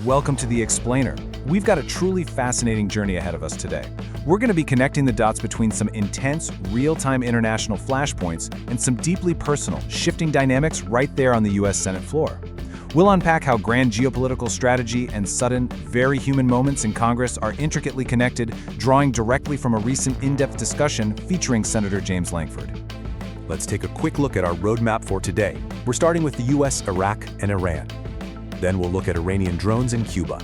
Welcome to The Explainer. We've got a truly fascinating journey ahead of us today. We're going to be connecting the dots between some intense, real-time international flashpoints and some deeply personal, shifting dynamics right there on the U.S. Senate floor. We'll unpack how grand geopolitical strategy and sudden, very human moments in Congress are intricately connected, drawing directly from a recent in-depth discussion featuring Senator James Lankford. Let's take a quick look at our roadmap for today. We're starting with the US, Iraq, and Iran. Then we'll look at Iranian drones in Cuba.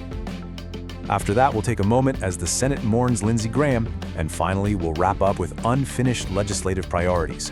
After that, we'll take a moment as the Senate mourns Lindsey Graham, and finally, we'll wrap up with unfinished legislative priorities.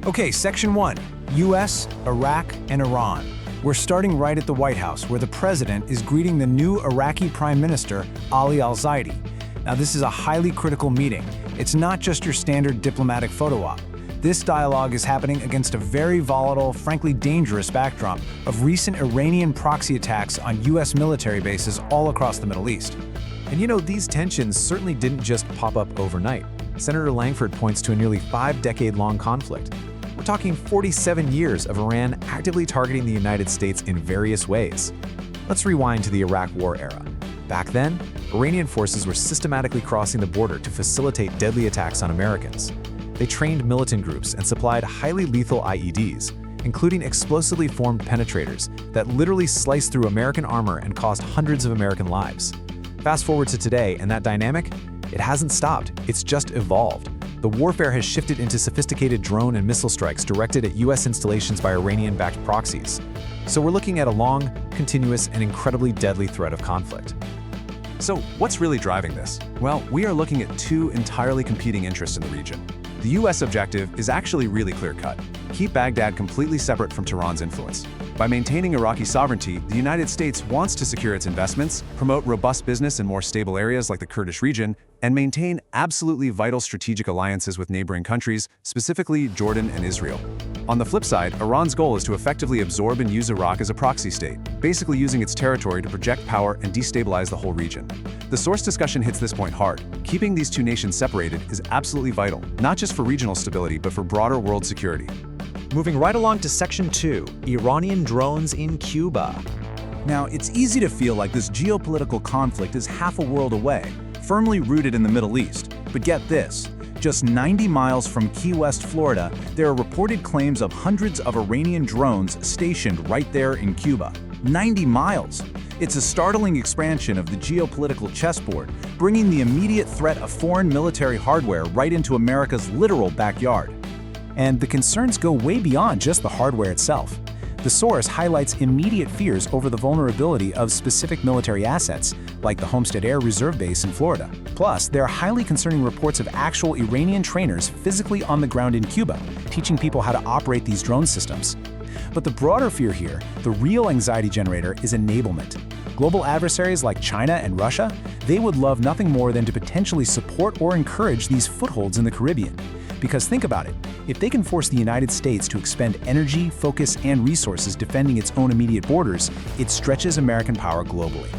Okay, Section 1, US, Iraq, and Iran. We're starting right at the White House, where the president is greeting the new Iraqi Prime Minister, Ali al-Zaidi. Now, this is a highly critical meeting. It's not just your standard diplomatic photo op. This dialogue is happening against a very volatile, frankly dangerous backdrop of recent Iranian proxy attacks on US military bases all across the Middle East. And you know, these tensions certainly didn't just pop up overnight. Senator Lankford points to a nearly 5-decade-long conflict. We're talking 47 years of Iran actively targeting the United States in various ways. Let's rewind to the Iraq War era. Back then, Iranian forces were systematically crossing the border to facilitate deadly attacks on Americans. They trained militant groups and supplied highly lethal IEDs, including explosively formed penetrators that literally sliced through American armor and cost hundreds of American lives. Fast forward to today, and that dynamic? It hasn't stopped, it's just evolved. The warfare has shifted into sophisticated drone and missile strikes directed at US installations by Iranian-backed proxies. So we're looking at a long, continuous, and incredibly deadly threat of conflict. So, what's really driving this? Well, we are looking at two entirely competing interests in the region. The U.S. objective is actually really clear-cut: keep Baghdad completely separate from Tehran's influence. By maintaining Iraqi sovereignty, the United States wants to secure its investments, promote robust business in more stable areas like the Kurdish region, and maintain absolutely vital strategic alliances with neighboring countries, specifically Jordan and Israel. On the flip side, Iran's goal is to effectively absorb and use Iraq as a proxy state, basically using its territory to project power and destabilize the whole region. The source discussion hits this point hard. Keeping these two nations separated is absolutely vital, not just for regional stability, but for broader world security. Moving right along to Section 2, Iranian drones in Cuba. Now, it's easy to feel like this geopolitical conflict is half a world away, firmly rooted in the Middle East. But get this, just 90 miles from Key West, Florida, there are reported claims of hundreds of Iranian drones stationed right there in Cuba. 90 miles! It's a startling expansion of the geopolitical chessboard, bringing the immediate threat of foreign military hardware right into America's literal backyard. And the concerns go way beyond just the hardware itself. The source highlights immediate fears over the vulnerability of specific military assets, like the Homestead Air Reserve Base in Florida. Plus, there are highly concerning reports of actual Iranian trainers physically on the ground in Cuba, teaching people how to operate these drone systems. But the broader fear here, the real anxiety generator, is enablement. Global adversaries like China and Russia, they would love nothing more than to potentially support or encourage these footholds in the Caribbean. Because think about it, if they can force the United States to expend energy, focus, and resources defending its own immediate borders, it stretches American power globally.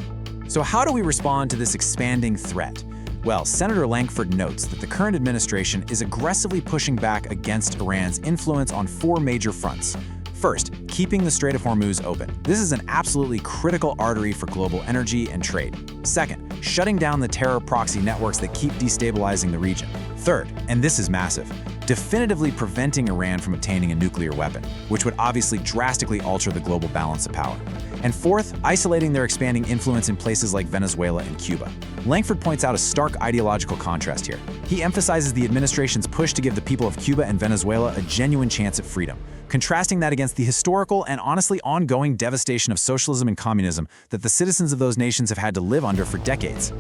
So how do we respond to this expanding threat? Well, Senator Lankford notes that the current administration is aggressively pushing back against Iran's influence on 4 major fronts. First, keeping the Strait of Hormuz open. This is an absolutely critical artery for global energy and trade. Second, shutting down the terror proxy networks that keep destabilizing the region. Third, and this is massive, definitively preventing Iran from obtaining a nuclear weapon, which would obviously drastically alter the global balance of power. And fourth, isolating their expanding influence in places like Venezuela and Cuba. Lankford points out a stark ideological contrast here. He emphasizes the administration's push to give the people of Cuba and Venezuela a genuine chance at freedom, contrasting that against the historical and honestly ongoing devastation of socialism and communism that the citizens of those nations have had to live under for decades.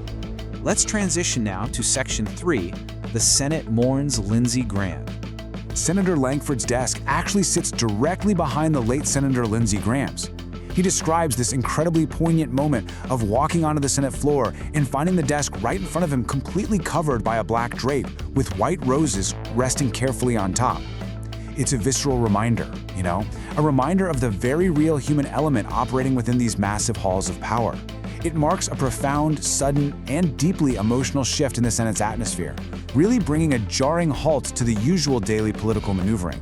Let's transition now to Section 3, the Senate mourns Lindsey Graham. Senator Lankford's desk actually sits directly behind the late Senator Lindsey Graham's. He describes this incredibly poignant moment of walking onto the Senate floor and finding the desk right in front of him completely covered by a black drape with white roses resting carefully on top. It's a visceral reminder, a reminder of the very real human element operating within these massive halls of power. It marks a profound, sudden, and deeply emotional shift in the Senate's atmosphere, really bringing a jarring halt to the usual daily political maneuvering.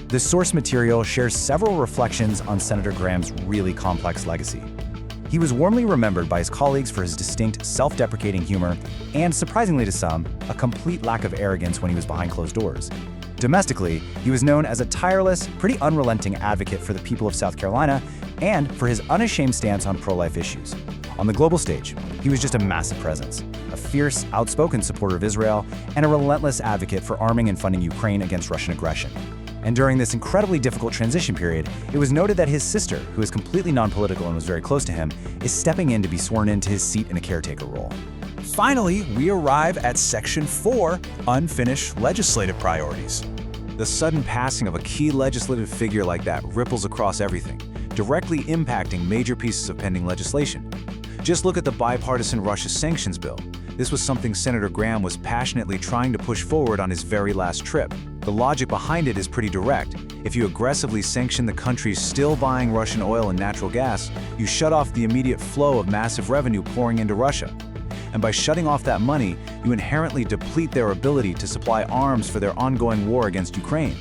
The source material shares several reflections on Senator Graham's really complex legacy. He was warmly remembered by his colleagues for his distinct, self-deprecating humor and, surprisingly to some, a complete lack of arrogance when he was behind closed doors. Domestically, he was known as a tireless, pretty unrelenting advocate for the people of South Carolina and for his unashamed stance on pro-life issues. On the global stage, he was just a massive presence, a fierce, outspoken supporter of Israel, and a relentless advocate for arming and funding Ukraine against Russian aggression. And during this incredibly difficult transition period, it was noted that his sister, who is completely non-political and was very close to him, is stepping in to be sworn into his seat in a caretaker role. Finally, we arrive at Section 4, Unfinished Legislative Priorities. The sudden passing of a key legislative figure like that ripples across everything, directly impacting major pieces of pending legislation. Just look at the bipartisan Russia sanctions bill. This was something Senator Graham was passionately trying to push forward on his very last trip. The logic behind it is pretty direct. If you aggressively sanction the countries still buying Russian oil and natural gas, you shut off the immediate flow of massive revenue pouring into Russia. And by shutting off that money, you inherently deplete their ability to supply arms for their ongoing war against Ukraine.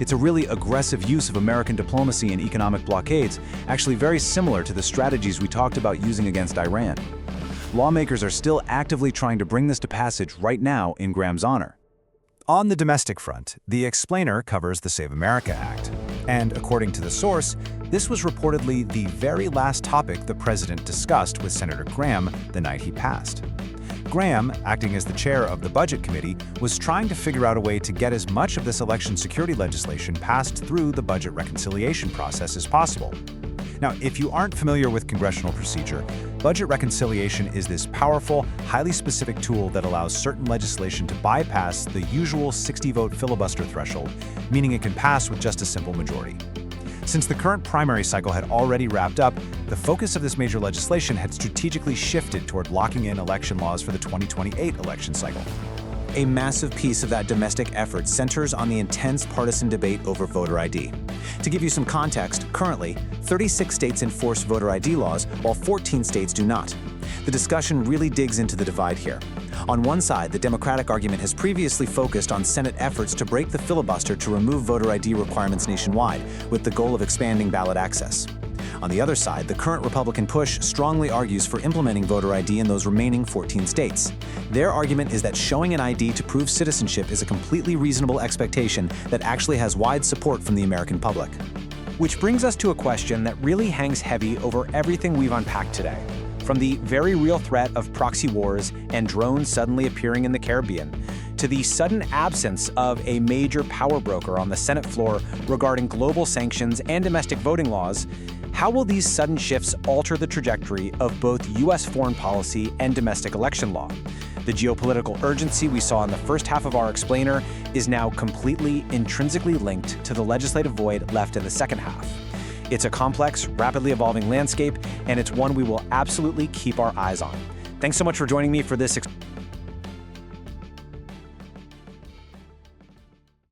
It's a really aggressive use of American diplomacy and economic blockades, actually very similar to the strategies we talked about using against Iran. Lawmakers are still actively trying to bring this to passage right now in Graham's honor. On the domestic front, the explainer covers the Save America Act. And according to the source, this was reportedly the very last topic the president discussed with Senator Graham the night he passed. Graham, acting as the chair of the Budget Committee, was trying to figure out a way to get as much of this election security legislation passed through the budget reconciliation process as possible. Now, if you aren't familiar with congressional procedure, budget reconciliation is this powerful, highly specific tool that allows certain legislation to bypass the usual 60-vote filibuster threshold, meaning it can pass with just a simple majority. Since the current primary cycle had already wrapped up, the focus of this major legislation had strategically shifted toward locking in election laws for the 2028 election cycle. A massive piece of that domestic effort centers on the intense partisan debate over voter ID. To give you some context, currently, 36 states enforce voter ID laws, while 14 states do not. The discussion really digs into the divide here. On one side, the Democratic argument has previously focused on Senate efforts to break the filibuster to remove voter ID requirements nationwide, with the goal of expanding ballot access. On the other side, the current Republican push strongly argues for implementing voter ID in those remaining 14 states. Their argument is that showing an ID to prove citizenship is a completely reasonable expectation that actually has wide support from the American public. Which brings us to a question that really hangs heavy over everything we've unpacked today. From the very real threat of proxy wars and drones suddenly appearing in the Caribbean, to the sudden absence of a major power broker on the Senate floor regarding global sanctions and domestic voting laws, how will these sudden shifts alter the trajectory of both U.S. foreign policy and domestic election law? The geopolitical urgency we saw in the first half of our explainer is now completely intrinsically linked to the legislative void left in the second half. It's a complex, rapidly evolving landscape, and it's one we will absolutely keep our eyes on. Thanks so much for joining me for this